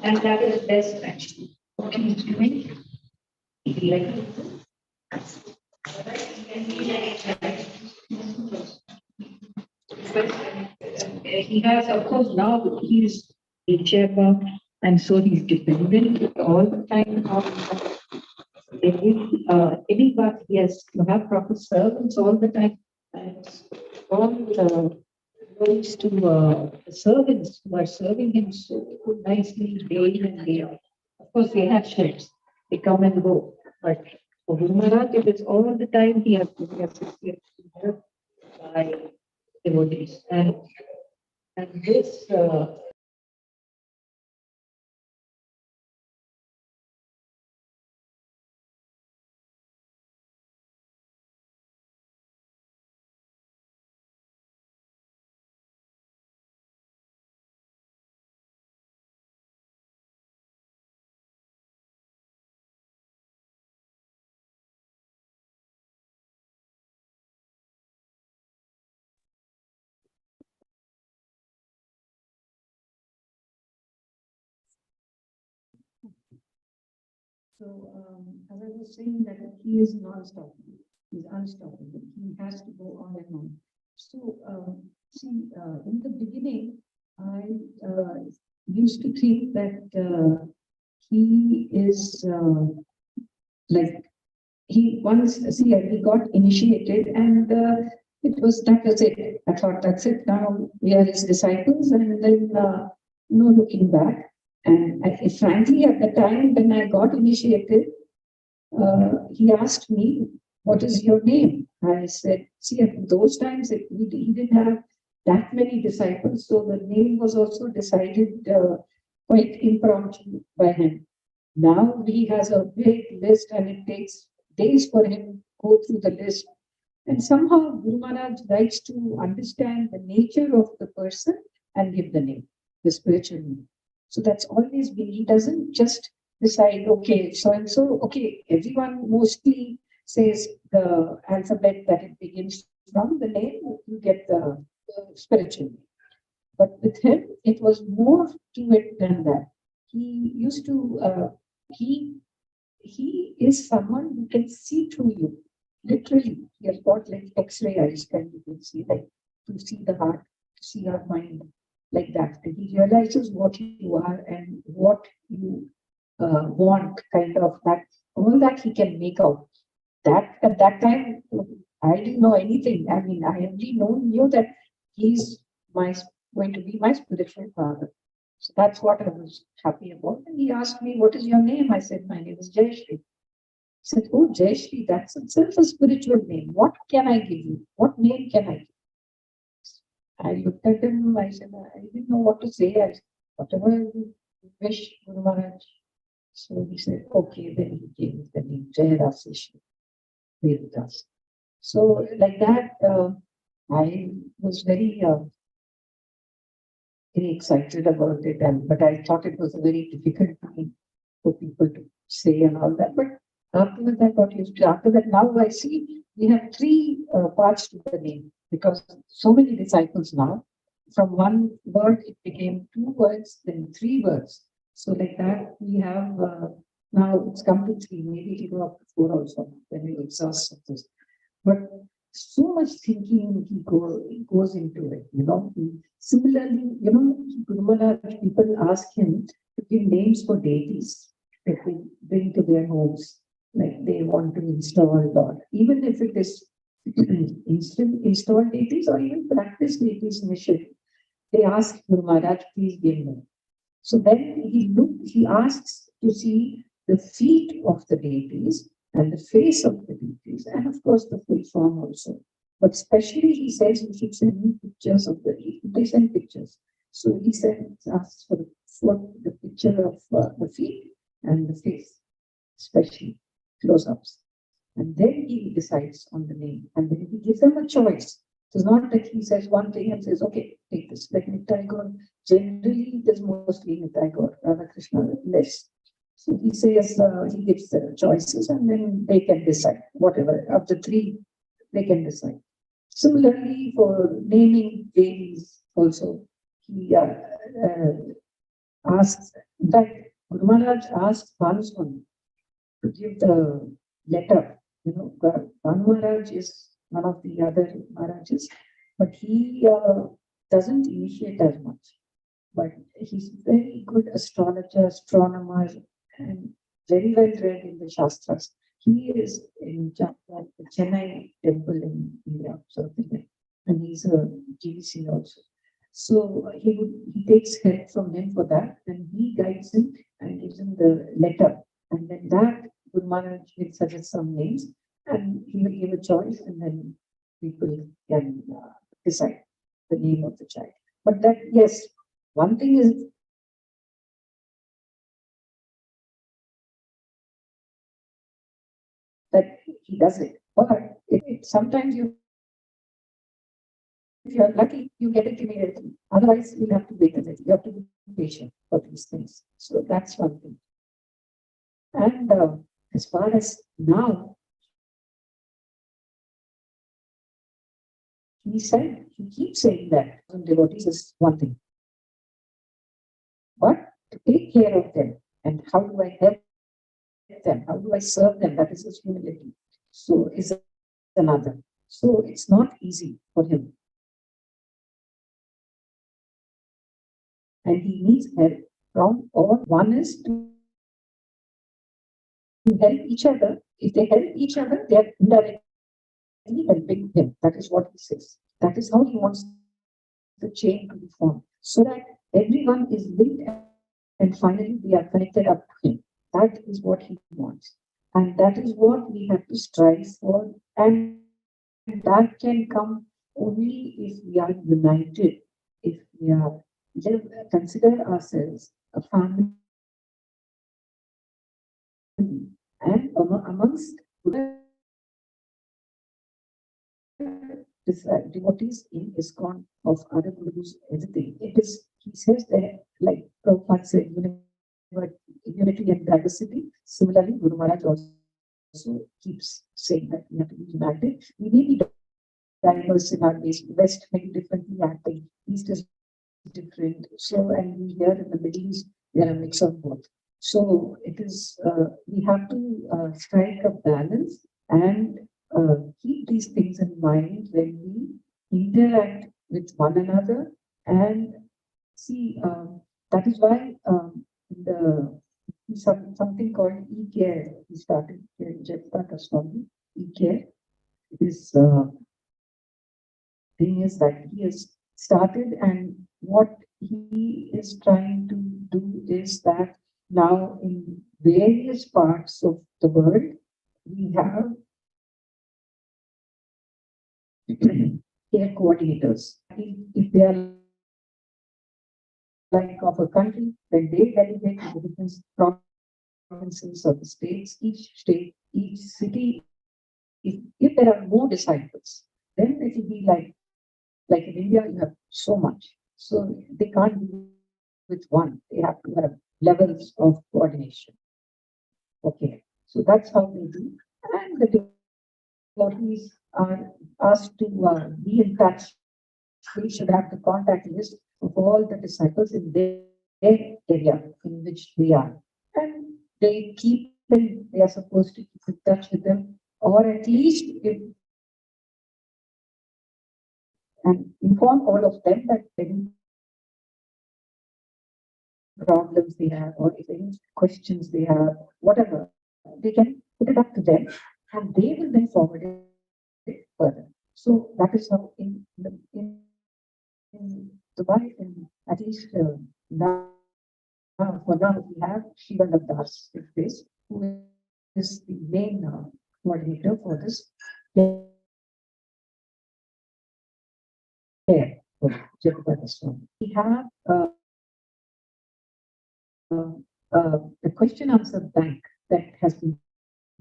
And that is best actually. What he's doing, he like he has, of course, now he is a chairman, and so he's dependent all the time on anybody. He has to have proper servants all the time, and all the goes to the servants who are serving him so nicely day in and day out. Of course, they have shifts, they come and go, but for Guru Maharaj, it is all the time he has to be assisted by devotees. And this So, as I was saying, that he is non-stoppable, he's unstoppable, he has to go on and on. So, see, in the beginning, I used to think that he is like, he once, see, he got initiated and it was, that was it. I thought, that's it, now we are his disciples, and then no looking back. And frankly, at the time when I got initiated, he asked me, what is your name? I said, see, at those times, he didn't have that many disciples, so the name was also decided quite impromptu by him. Now he has a big list, and it takes days for him to go through the list. And somehow Guru Maharaj likes to understand the nature of the person and give the name, the spiritual name. So that's always been, he doesn't just decide, okay, so and so, okay, everyone mostly says the alphabet that it begins from, the name, you get the spiritual name. But with him, it was more to it than that. He used to, he is someone who can see through you. Literally, he has got like X-ray eyes, kind you can see, like to see the heart, to see our mind, like that. And he realizes what you are and what you want, kind of that. All that he can make out. That at that time, I didn't know anything. I mean, I only knew that he's going to be my spiritual father. So that's what I was happy about. And he asked me, what is your name? I said, my name is Jayashri. He said, oh, Jayashri, that's itself a spiritual name. What can I give you? What name can I give? I looked at him, I said, I didn't know what to say. I said, whatever you wish, Guru Maharaj. So he said, okay, then he gave the name Jayaraseshwar Vedas. So like that, I was very excited about it, but I thought it was a very difficult thing for people to say and all that. But afterwards, I got used to. After that, now I see we have three parts to the name, because so many disciples now. From one word, it became two words, then three words. So like that, we have now it's come to three. Maybe it'll go up to four also when we exhaust this. But so much thinking he goes into it, Similarly, Guru Maharaj, people ask him to give names for deities that they bring to their homes, like they want to install God, even if it is install deities or even practice deities initially. They ask Guru Maharaj, please give them. So then he asks to see the feet of the deities and the face of the deities, and of course the full form also. But especially he says we should send pictures of the deities. They send pictures. So he asks for the foot, the picture of the feet and the face, especially close-ups. And then he decides on the name, and then he gives them a choice. It's not that he says one thing and says, okay, take this. Like Nitai Gaur, generally it is mostly Nitai Gaur, Radha Krishna less. So he says, he gives the choices and then they can decide. Whatever, of the three, they can decide. Similarly, for naming babies also, he asks, in fact, Guru Maharaj asked Bhanuspani to give the letter. You know, Bhanu Maharaj is one of the other Maharajas, but he doesn't initiate as much. But he's very good astrologer, astronomer, and very well read in the Shastras. He is in the Chennai temple in India, South India, and he's a GVC also. So he takes help from him for that, and he guides him and gives him the letter, and then that Guru Maharaj will suggest some names, and he will give a choice, and then people can decide the name of the child. But that, yes, one thing is that he does it, but sometimes if you are lucky, you get it immediately. Otherwise, you'll have to wait a little. You have to be patient for these things. So that's one thing. And as far as now, he keeps saying that devotees is one thing. But to take care of them and how do I help them? How do I serve them? That is his humility. So is another. So it's not easy for him. And he needs help from all. One is to help each other. If they help each other, they are indirectly helping him. That is what he says. That is how he wants the chain to be formed. So that everyone is linked and finally we are connected up to him. That is what he wants. And that is what we have to strive for. And that can come only if we are united, if we are consider ourselves a family. And amongst devotees in ISKCON of other gurus, everything. It is, he says that, like Prabhupada said, unity and diversity. Similarly, Guru Maharaj also keeps saying that we have to be united. We may be diverse in our ways. West may be differently acting, East is different. So, and we here in the Middle East, we are a mix of both. So it is, we have to strike a balance and keep these things in mind when we interact with one another. And see, that is why the something called e-care, we started here in Jaipur, e-care. This thing is that he has started, and what he is trying to do is that now in various parts of the world, we have care coordinators. If they are like of a country, then they delegate to the different provinces or the states, each state, each city. If there are more disciples, then it will be like in India, you have so much. So they can't do with one. They have to have levels of coordination. Okay. So that's how they do. And the devotees are asked to be in touch. They should have the contact list of all the disciples in their area in which they are. And they keep them, they are supposed to keep in touch with them, or at least if and inform all of them that any problems they have or if any questions they have, whatever, they can put it up to them and they will then forward it further. So that is how in Dubai, in at least now, for now, we have Shiva Das in place, who is the main coordinator for this care for Jaipur. We have the question answer bank that has been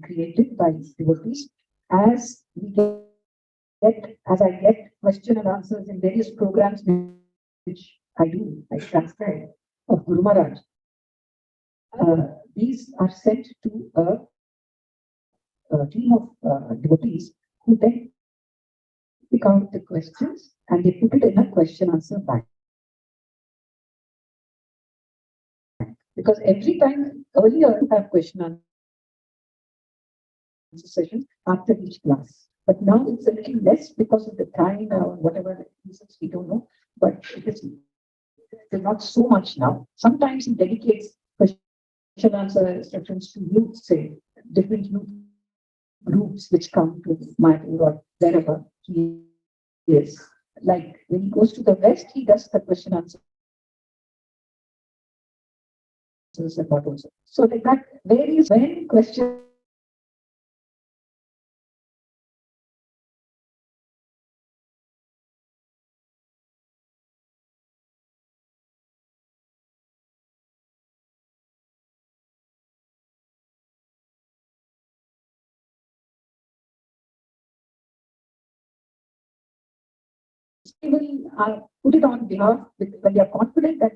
created by devotees. As we get, as I get question and answers in various programs which I transcribe of Guru Maharaj, these are sent to a team of devotees who then pick out the questions and they put it in a question answer bank. Because every time earlier you have question answer sessions after each class. But now it's a little less because of the time or whatever reasons we don't know. But it is not so much now. Sometimes he dedicates question answer sessions to youth, say different youth groups which come to Mayapur or wherever he is. Like when he goes to the West, he does the question answer also. So like that varies when question will put it on behalf when they are confident that